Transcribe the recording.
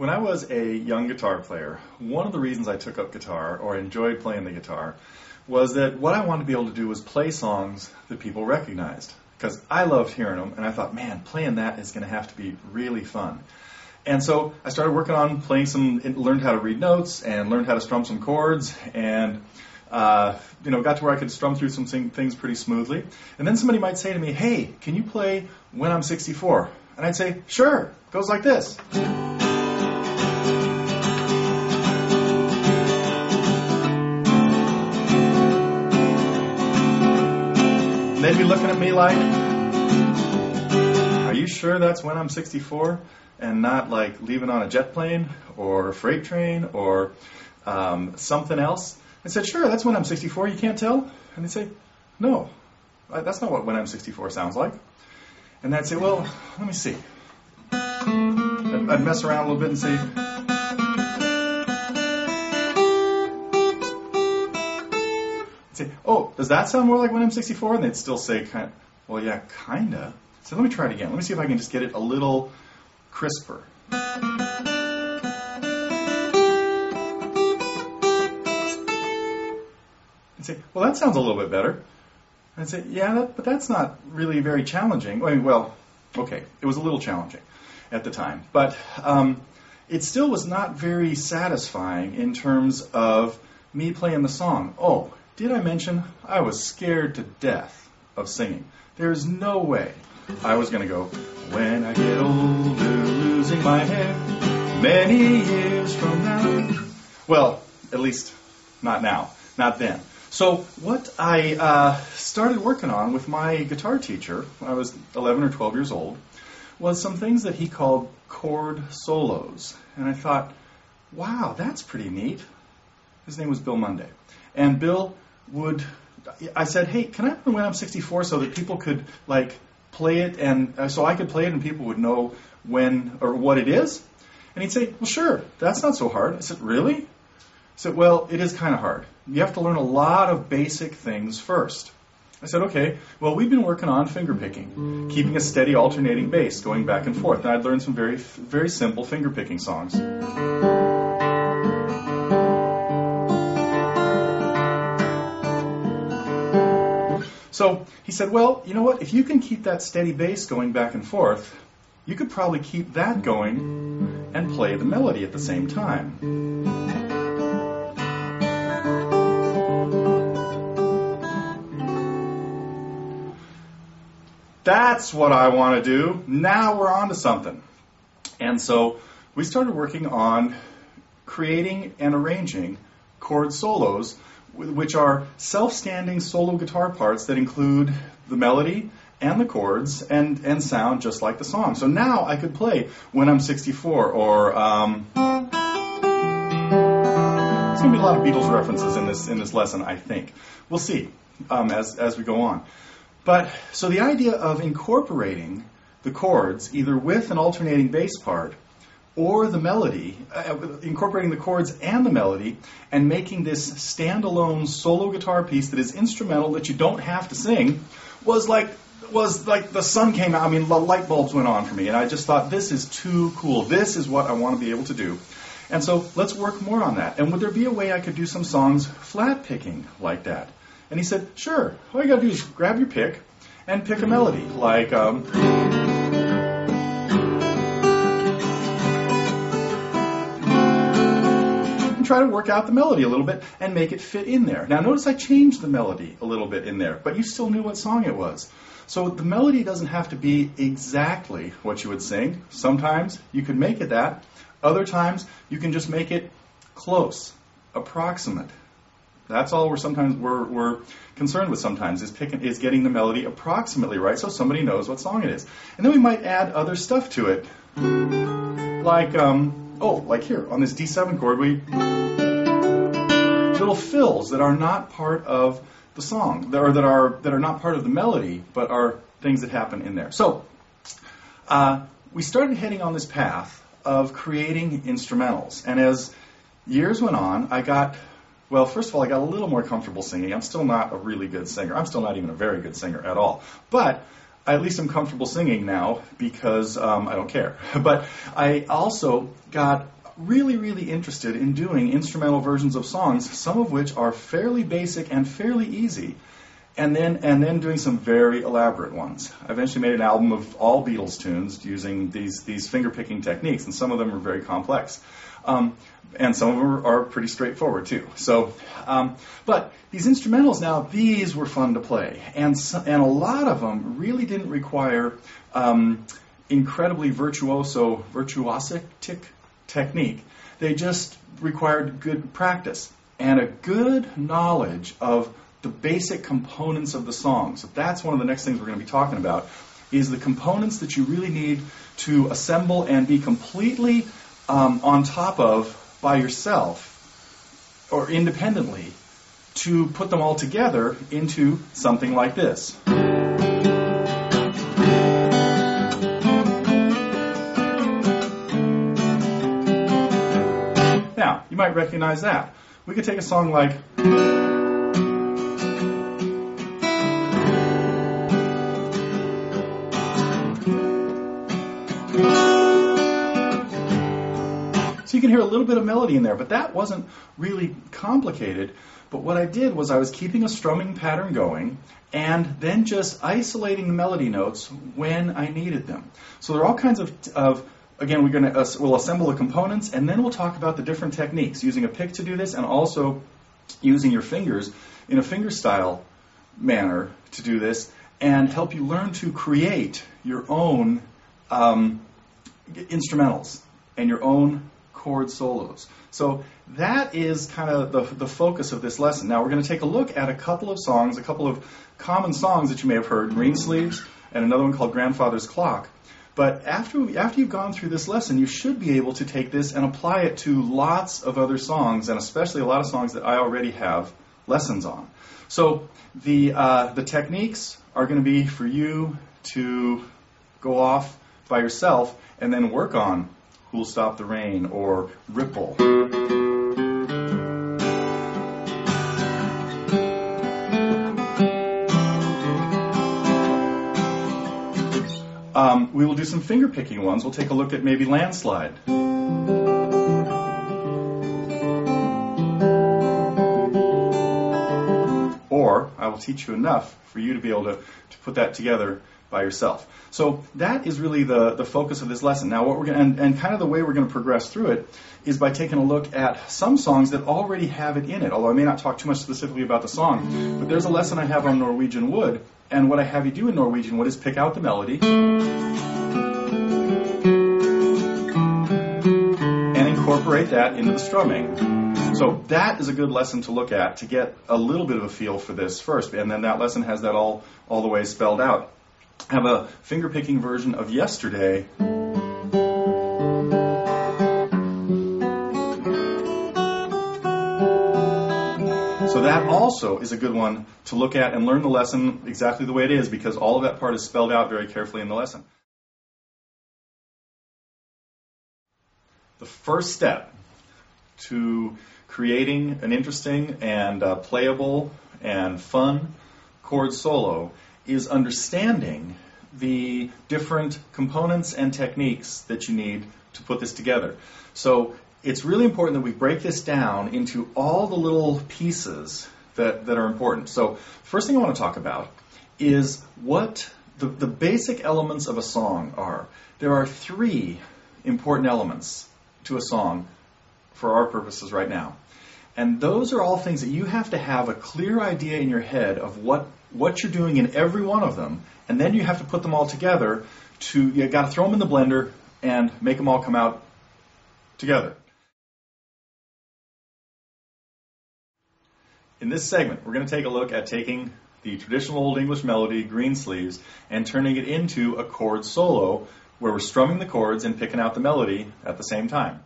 When I was a young guitar player, one of the reasons I took up guitar or enjoyed playing the guitar was that what I wanted to be able to do was play songs that people recognized. Because I loved hearing them, and I thought, man, playing that is going to have to be really fun. And so I started working on playing learned how to read notes and learned how to strum some chords, and got to where I could strum through some things pretty smoothly. And then somebody might say to me, hey, can you play When I'm 64? And I'd say, sure, it goes like this. And they'd be looking at me like, are you sure that's When I'm 64? And not like Leaving on a Jet Plane or a Freight Train or something else? I said, sure, that's When I'm 64. You can't tell? And they'd say, no, that's not what When I'm 64 sounds like. And I'd say, well, let me see. I'd mess around a little bit and say, oh, does that sound more like When I'm 64? And they'd still say, well, yeah, kind of. So let me try it again. Let me see if I can just get it a little crisper. And say, well, that sounds a little bit better. And I'd say, yeah, but that's not really very challenging. Well, okay, it was a little challenging at the time. But it still was not very satisfying in terms of me playing the song. Oh, did I mention I was scared to death of singing? There's no way I was going to go, when I get older, losing my head, many years from now. Well, at least not now, not then. So what I started working on with my guitar teacher when I was 11 or 12 years old was some things that he called chord solos. And I thought, wow, that's pretty neat. His name was Bill Monday. And Bill I said, hey, can I learn When I'm 64 so that people could play it, and so I could play it and people would know when or what it is? And he'd say, well, sure, that's not so hard. I said, really? I said, well, it is kind of hard. You have to learn a lot of basic things first. I said, okay, well, we've been working on finger picking, keeping a steady alternating bass going back and forth. And I'd learned some very, very simple finger picking songs. So he said, well, you know what? If you can keep that steady bass going back and forth, you could probably keep that going and play the melody at the same time. That's what I want to do. Now we're on to something. And so we started working on creating and arranging chord solos, which are self-standing solo guitar parts that include the melody and the chords and sound just like the song. So now I could play When I'm 64 or there's going to be a lot of Beatles references in this lesson, I think. We'll see as we go on. But so the idea of incorporating the chords either with an alternating bass part or the melody, incorporating the chords and the melody, and making this standalone solo guitar piece that is instrumental that you don't have to sing, was like the sun came out. I mean, the light bulbs went on for me, and I just thought, this is too cool. This is what I want to be able to do. And so let's work more on that. And would there be a way I could do some songs flat picking like that? And he said, sure. All you got to do is grab your pick and pick a melody, like try to work out the melody a little bit and make it fit in there. Now notice I changed the melody a little bit in there, but you still knew what song it was. So the melody doesn't have to be exactly what you would sing. Sometimes you can make it that. Other times you can just make it close, approximate. That's all we're concerned with sometimes is getting the melody approximately right so somebody knows what song it is. And then we might add other stuff to it. Like here on this D7 chord, little fills that are not part of the song, that are not part of the melody, but are things that happen in there. So we started heading on this path of creating instrumentals, and as years went on, first of all, I got a little more comfortable singing. I'm still not a really good singer. I'm still not even a very good singer at all. But I at least am comfortable singing now because I don't care. But I also got really, really interested in doing instrumental versions of songs, some of which are fairly basic and fairly easy, and then doing some very elaborate ones. I eventually made an album of all Beatles tunes using these finger-picking techniques, and some of them are very complex. And some of them are pretty straightforward, too. So, but these instrumentals now, these were fun to play. And a lot of them really didn't require incredibly virtuosic technique. They just required good practice and a good knowledge of the basic components of the song. So that's one of the next things we're going to be talking about, is the components that you really need to assemble and be completely on top of by yourself or independently to put them all together into something like this. Now, you might recognize that. We could take a song like so you can hear a little bit of melody in there, but that wasn't really complicated. But what I did was I was keeping a strumming pattern going and then just isolating the melody notes when I needed them. So there are all kinds of again, we'll assemble the components, and then we'll talk about the different techniques, using a pick to do this, and also using your fingers in a fingerstyle manner to do this, and help you learn to create your own instrumentals and your own chord solos. So that is kind of the focus of this lesson. Now we're going to take a look at a couple of songs, a couple of common songs that you may have heard, Greensleeves, and another one called Grandfather's Clock. But after you've gone through this lesson, you should be able to take this and apply it to lots of other songs, and especially a lot of songs that I already have lessons on. So the techniques are going to be for you to go off by yourself and then work on Who'll Stop the Rain or Ripple. We will do some finger-picking ones. We'll take a look at maybe Landslide. Or I will teach you enough for you to be able to put that together by yourself. So that is really the focus of this lesson. Now, what we're going and kind of the way we're going to progress through it is by taking a look at some songs that already have it in it. Although I may not talk too much specifically about the song, but there's a lesson I have on Norwegian Wood, and what I have you do in Norwegian Wood is pick out the melody and incorporate that into the strumming. So that is a good lesson to look at to get a little bit of a feel for this first, and then that lesson has that all the way spelled out. I have a finger-picking version of Yesterday. So that also is a good one to look at and learn the lesson exactly the way it is, because all of that part is spelled out very carefully in the lesson. The first step to creating an interesting and playable and fun chord solo is understanding the different components and techniques that you need to put this together. So it's really important that we break this down into all the little pieces that are important. So first thing I want to talk about is what the basic elements of a song are. There are three important elements to a song for our purposes right now. And those are all things that you have to have a clear idea in your head of what you're doing in every one of them, and then you have to put them all together. You got to throw them in the blender and make them all come out together. In this segment, we're going to take a look at taking the traditional Old English melody, Greensleeves, and turning it into a chord solo where we're strumming the chords and picking out the melody at the same time.